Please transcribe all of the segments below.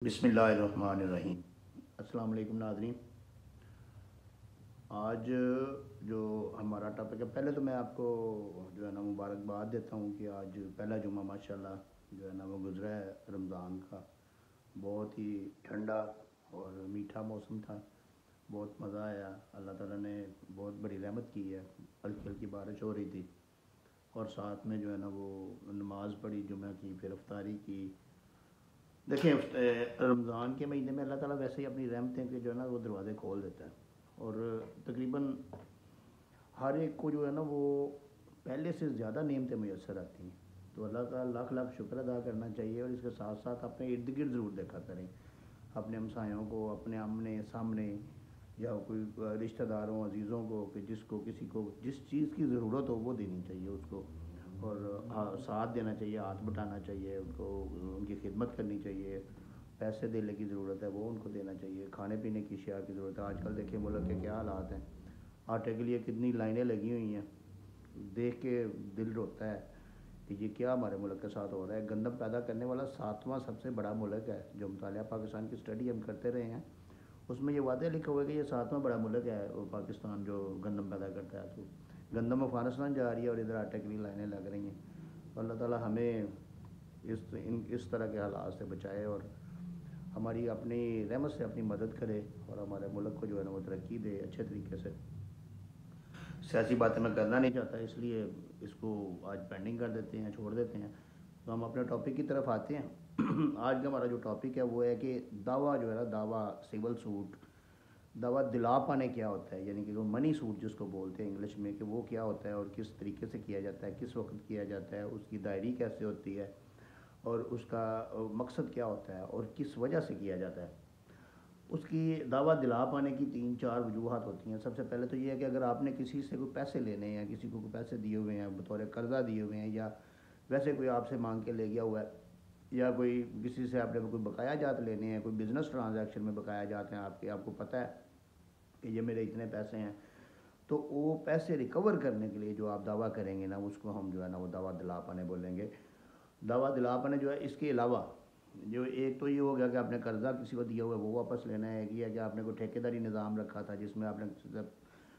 बिस्मिल्लाहिर्रहमानिर्रहीम। अस्सलाम वालेकुम नाज़रीन। आज जो हमारा टॉपिक है, पहले तो मैं आपको जो है ना मुबारकबाद देता हूँ कि आज पहला जुम्मा माशाल्लाह जो है ना वो गुज़रा है रमज़ान का। बहुत ही ठंडा और मीठा मौसम था, बहुत मज़ा आया। अल्लाह ताला ने बहुत बड़ी रहमत की है। हल्की हल्की बारिश हो रही थी और साथ में जो है ना वो नमाज़ पढ़ी जुम्मे की, फिर इफ्तारी की। देखिए, रमज़ान के महीने में अल्लाह ताला वैसे ही अपनी रहमतें के जो है ना वो दरवाज़े खोल देता है और तकरीबन हर एक को जो है ना वो पहले से ज़्यादा नेमतें मैसर आती हैं। तो अल्लाह का लाख लाख शुक्र अदा करना चाहिए और इसके साथ साथ अपने इर्द गिर्द ज़रूर देखा करें, अपने हमसायों को, अपने आमने सामने या कोई रिश्तेदारों अजीज़ों को, कि जिसको किसी को जिस चीज़ की ज़रूरत हो वो देनी चाहिए उसको। और साथ देना चाहिए, हाथ बटाना चाहिए उनको, उनकी खिदमत करनी चाहिए। पैसे देने की ज़रूरत है वो उनको देना चाहिए, खाने पीने की अशिया की ज़रूरत है। आजकल देखिए मुल्क के क्या हालात हैं, आटे के लिए कितनी लाइनें लगी हुई हैं। देख के दिल रोता है कि ये क्या हमारे मुल्क के साथ हो रहा है। गंदम पैदा करने वाला 7वां सबसे बड़ा मुल्क है। जो मुतालिया पाकिस्तान की स्टडी हम करते रहे हैं उसमें ये वादे लिखा हुआ है कि ये 7वां बड़ा मुल्क है वो पाकिस्तान जो गंदम पैदा करता है। तो गंदम अफ़गानिस्तान जा रही है और इधर आटे के लिए लाइनें लग रही हैं। तो अल्लाह ताला हमें इस तरह के हालात से बचाए और हमारी अपनी रहमत से अपनी मदद करे और हमारे मुल्क को जो है ना वो तरक्की दे अच्छे तरीके से। सियासी बातें मैं करना नहीं चाहता, इसलिए इसको आज पेंडिंग कर देते हैं, छोड़ देते हैं। तो हम अपने टॉपिक की तरफ आते हैं। आज का हमारा जो टॉपिक है वो है कि दावा जो है ना, दावा सिविल सूट, दावा दिला पाने क्या होता है, यानी कि वो मनी सूट जिसको बोलते हैं इंग्लिश में, कि वो क्या होता है और किस तरीके से किया जाता है, किस वक्त किया जाता है, उसकी दायरी कैसे होती है और उसका मकसद क्या होता है और किस वजह से किया जाता है। उसकी दावा दिला पाने की 3-4 वजूहत होती हैं। सबसे पहले तो ये है कि अगर आपने किसी से कोई पैसे लेने हैं, किसी को कोई पैसे दिए हुए हैं, बतौर कर्ज़ा दिए हुए हैं, या वैसे कोई आपसे मांग के ले गया हुआ है, या कोई किसी से आपने कोई बकाया जात लेने हैं, कोई बिज़नेस ट्रांजैक्शन में बकाया जाते हैं आपके, आपको पता है कि ये मेरे इतने पैसे हैं, तो वो पैसे रिकवर करने के लिए जो आप दावा करेंगे ना उसको हम जो है ना वो दावा दिला पाने बोलेंगे। दावा दिला पाने जो है, इसके अलावा जो एक तो ये हो गया कि आपने कर्ज़ा किसी को दिया हुआ है वो वापस लेना है, कि या कि आपने कोई ठेकेदारी निज़ाम रखा था जिसमें आपने किसी से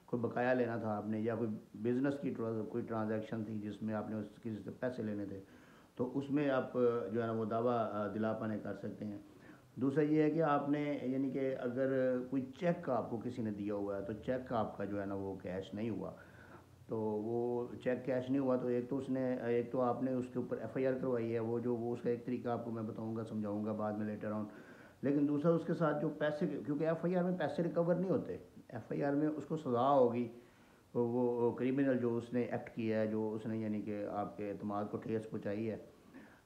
कोई बकाया लेना था आपने, या कोई बिज़नेस की कोई ट्रांजैक्शन थी जिसमें आपने किसी से पैसे लेने थे, तो उसमें आप जो है ना वो दावा दिला पाने कर सकते हैं। दूसरा ये है कि आपने, यानी कि अगर कोई चेक आपको किसी ने दिया हुआ है तो चेक आपका जो है ना वो कैश नहीं हुआ, तो वो चेक कैश नहीं हुआ तो एक तो आपने उसके ऊपर एफआईआर करवाई है। वो उसका एक तरीका आपको मैं बताऊंगा, समझाऊंगा बाद में लेटर ऑन। लेकिन दूसरा उसके साथ जो पैसे, क्योंकि एफआईआर में पैसे रिकवर नहीं होते, एफआईआर में उसको सज़ा होगी। तो वो क्रिमिनल जो उसने एक्ट किया है, जो उसने यानी कि आपके एतमाद को ठेस पहुँचाई है,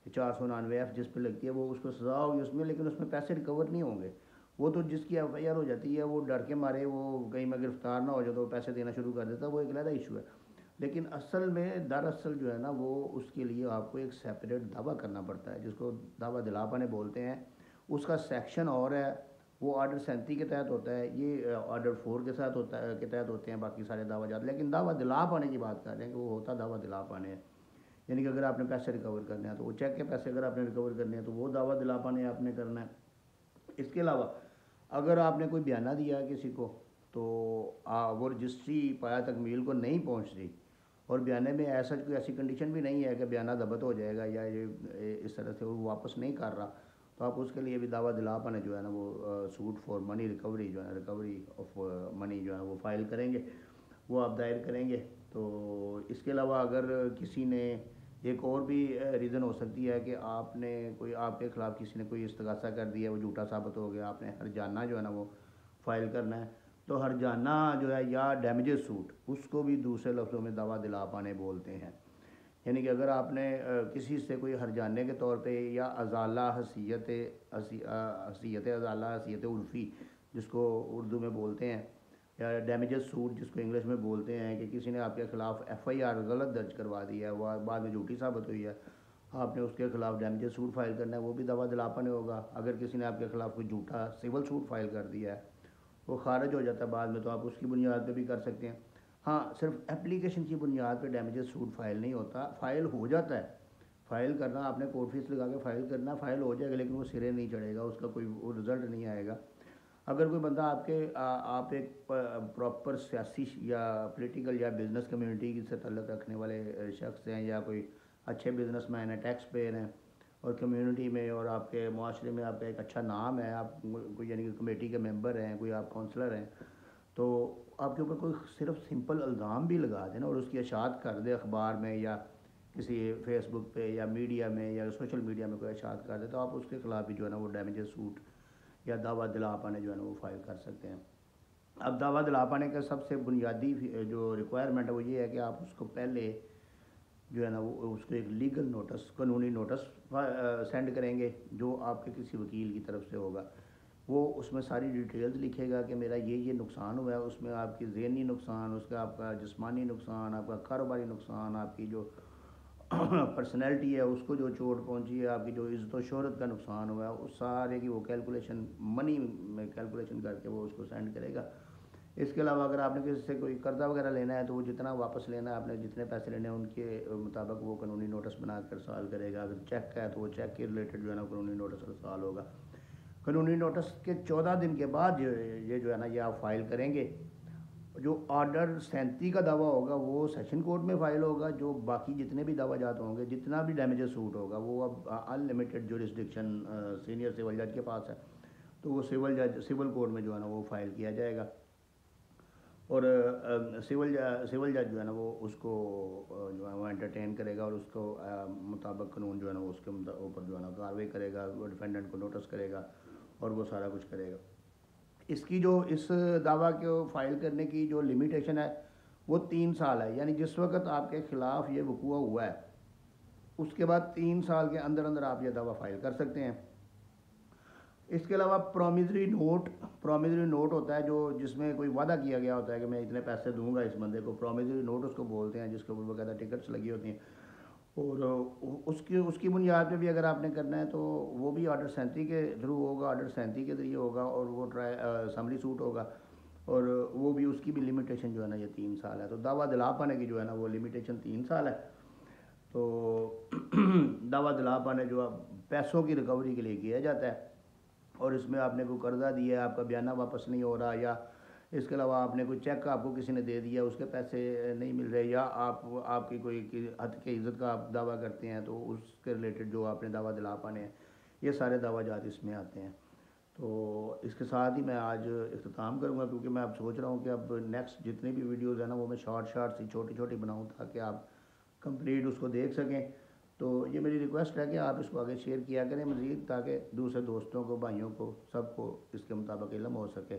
499 जिस पे लगती है, वो उसको सज़ा होगी उसमें, लेकिन उसमें पैसे रिकवर नहीं होंगे। वो तो जिसकी एफआईआर हो जाती है वो डर के मारे वो कहीं में गिरफ्तार ना हो जाए तो पैसे देना शुरू कर देता है, वो एक अलग इशू है। लेकिन असल में दरअसल जो है ना वो उसके लिए आपको एक सेपरेट दावा करना पड़ता है जिसको दावा दिला पाने बोलते हैं। उसका सेक्शन और है, वो आर्डर 37 के तहत होता है, ये आर्डर 4 के साथ होता है, के तहत होते हैं बाकी सारे दावा जाते। लेकिन दावा दिला पाने की बात कर रहे हैं कि वो होता दावा दिला पाने है, यानी कि अगर आपने पैसे रिकवर करने हैं तो वो चेक के पैसे अगर आपने रिकवर करने हैं तो वो दावा दिला पाने आपने करना है। इसके अलावा अगर आपने कोई बयाना दिया है किसी को, तो वो रजिस्ट्री पाया तकमील को नहीं पहुंच रही और बयाने में ऐसा कोई ऐसी कंडीशन भी नहीं है कि बयाना ज़ब्त हो जाएगा या ये इस तरह से वो वापस नहीं कर रहा, तो आप उसके लिए भी दावा दिला पाने जो है ना वो सूट फॉर मनी रिकवरी जो है, रिकवरी ऑफ मनी जो है वो फ़ाइल करेंगे, वो आप दायर करेंगे। तो इसके अलावा अगर किसी ने, एक और भी रीज़न हो सकती है कि आपने कोई, आपके ख़िलाफ़ किसी ने कोई इस्तगासा कर दिया, वो झूठा साबित हो गया, आपने हर्जाना जो है ना वो फ़ाइल करना है। तो हर्जाना जो है या डैमेजेस सूट, उसको भी दूसरे लफ्ज़ों में दावा दिला पाने बोलते हैं। यानी कि अगर आपने किसी से कोई हर्जाने के तौर पे या अजाला हसीयत अजाला हसीयत उल्फ़ी जिसको उर्दू में बोलते हैं, या डैमेजेस सूट जिसको इंग्लिश में बोलते हैं, कि किसी ने आपके ख़िलाफ़ एफआईआर गलत दर्ज करवा दी है, वो बाद में झूठी साबित हुई है, आपने उसके ख़िलाफ़ डैमेजेस सूट फाइल करना है, वो भी दावा दिलापन होगा। अगर किसी ने आपके ख़िलाफ़ कोई झूठा सिविल सूट फाइल कर दिया है, वो खारिज हो जाता है बाद में, तो आप उसकी बुनियाद पे भी कर सकते हैं। हाँ, सिर्फ एप्लीकेशन की बुनियाद पे डैमेजेस सूट फाइल नहीं होता, फ़ाइल हो जाता है فائل کرنا آپ نے کورٹ فیس لگا کے فائل کرنا، فائل ہو جائے گا لیکن وہ سرے نہیں چڑھے گا، اس کا کوئی وہ رزلٹ نہیں آئے گا۔ اگر کوئی بندہ آپ ایک پراپر سیاسی یا پولیٹیکل یا بزنس کمیونٹی سے تعلق رکھنے والے شخص ہیں، یا کوئی اچھے بزنس مین ہیں، ٹیکس پیئر ہیں، اور کمیونٹی میں اور آپ کے معاشرے میں آپ کا ایک اچھا نام ہے، آپ کوئی یعنی کہ کمیٹی کے ممبر ہیں، کوئی آپ کونسلر ہیں، تو آپ کے اوپر کوئی صرف سمپل الزام بھی لگا دیں نا اور اس کی اشاعت کر دے اخبار میں یا کسی فیس بک پہ یا میڈیا میں یا سوشل میڈیا میں کوئی اشاعت کر دے، تو آپ اس کے خلاف بھی جو ہے نا وہ ڈیمیجز سوٹ یا دعویٰ دلا پانے جو ہے نا وہ فائل کر سکتے ہیں۔ اب دعویٰ دلا پانے کا سب سے بنیادی جو ریکوائرمنٹ ہے وہ یہ ہے کہ آپ اس کو پہلے جو ہے نا وہ اس کو ایک لیگل نوٹس، قانونی نوٹس سینڈ کریں گے جو آپ کے کسی وکیل کی طرف سے ہوگا۔ وہ اس میں ساری ڈیٹیلز لکھے گا کہ میرا یہ نقصان ہوا ہے، اس میں آپ کی ذہنی نقصان، اس کا آپ کا جسمانی نقصان، آپ کا کاروباری نقصان، آپ کی جو پرسنالٹی ہے اس کو جو چوٹ پہنچی ہے، آپ کی جو عزت و شہرت کا نقصان ہوا ہے، اس سارے کی وہ کیلکولیشن منی میں کیلکولیشن کر کے وہ اس کو سینڈ کرے گا۔ اس کے علاوہ اگر آپ نے کسی سے کوئی قرضہ وغیرہ لینا ہے تو وہ جتنا واپس لینا ہے، آپ نے جتنے پیسے لینے ہیں ان کے مطابق وہ قانونی نوٹس بنا کر ارسال کرے گا۔ اگر چیک ہے تو وہ چیک کے ریلیٹڈ جو ہے نا قانونی نوٹس ارسال ہوگا۔ قانونی نوٹس کے 14 دن کے بعد یہ جو ہے نا یہ آپ فائل کریں گے۔ جو آرڈر 37 کا دعویٰ ہوگا وہ سیشن کورٹ میں فائل ہوگا، جو باقی جتنے بھی دعویٰ جات ہوں گے، جتنا بھی ڈیمیجز سوٹ ہوگا وہ اب ان لمیٹڈ جورسڈکشن سینئر سول جج کے پاس ہے، تو وہ سول کورٹ میں جو ہے نا وہ فائل کیا جائے گا، اور سول جج جو ہے نا وہ اس کو جو ہے وہ انٹرٹین کرے گا اور اس کو مطابق قانون جو ہے نا وہ اس کے اوپر جو ہے نا کارروائی کرے گا، وہ ڈیفینڈنٹ کو نوٹس کرے گا اور وہ سارا کچھ کرے گا۔ اس کی جو اس دعویٰ کو فائل کرنے کی جو لمیٹیشن ہے وہ 3 سال ہے، یعنی جس وقت آپ کے خلاف یہ وقوع ہوا ہے اس کے بعد 3 سال کے اندر اندر آپ یہ دعویٰ فائل کر سکتے ہیں۔ اس کے علاوہ پرومیزری نوٹ ہوتا ہے جو جس میں کوئی وعدہ کیا گیا ہوتا ہے کہ میں اتنے پیسے دوں گا اس بندے کو، پرومیزری نوٹ اس کو بولتے ہیں، جس کے اوپر باقاعدہ ٹکٹس لگی ہوتی ہیں، اور اس کی بنیاد پہ بھی اگر آپ نے کرنا ہے تو وہ بھی آرڈر 37 کے تھرو ہوگا، آرڈر 37 کے ذریعے ہوگا، اور وہ اسمبلی سوٹ ہوگا، اور وہ بھی اس کی بھی لمیٹیشن جو ہے نا یہ 3 سال ہے۔ تو دعویٰ دلا پانے کی جو ہے نا وہ لمیٹیشن 3 سال ہے۔ تو دعویٰ دلا پانے جو پیسوں کی ریکوری کے لیے کیا جاتا ہے، اور اس میں آپ نے کوئی قرضہ دیا ہے، آپ کا بیانہ واپس نہیں ہو رہا، یا اس کے علاوہ آپ نے کوئی چیک آپ کو کسی نے دے دیا اس کے پیسے نہیں مل رہے، یا آپ کی کوئی حد کی عزت کا آپ دعویٰ کرتے ہیں تو اس کے ریلیٹڈ جو آپ نے دعویٰ دلا پانے ہیں، یہ سارے دعویٰ جات اس میں آتے ہیں۔ تو اس کے ساتھ ہی میں آج اختتام کروں گا، کیونکہ میں اب سوچ رہا ہوں کہ اب نیکسٹ جتنے بھی ویڈیوز ہیں نا وہ میں شارٹ سی چھوٹی چھوٹی بناؤں تاکہ آپ کمپلیٹ اس کو دیکھ سکیں۔ تو یہ میری ریکویسٹ ہے کہ آپ اس کو آگے شیئر کیا کریں مزید، تاکہ دوسرے دوستوں کو، بھائیوں کو، سب کو اس کے مطابق علم ہو سکے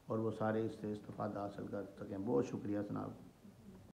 اور وہ سارے اس سے استفادہ حاصل کر سکیں۔ بہت شکریہ جناب۔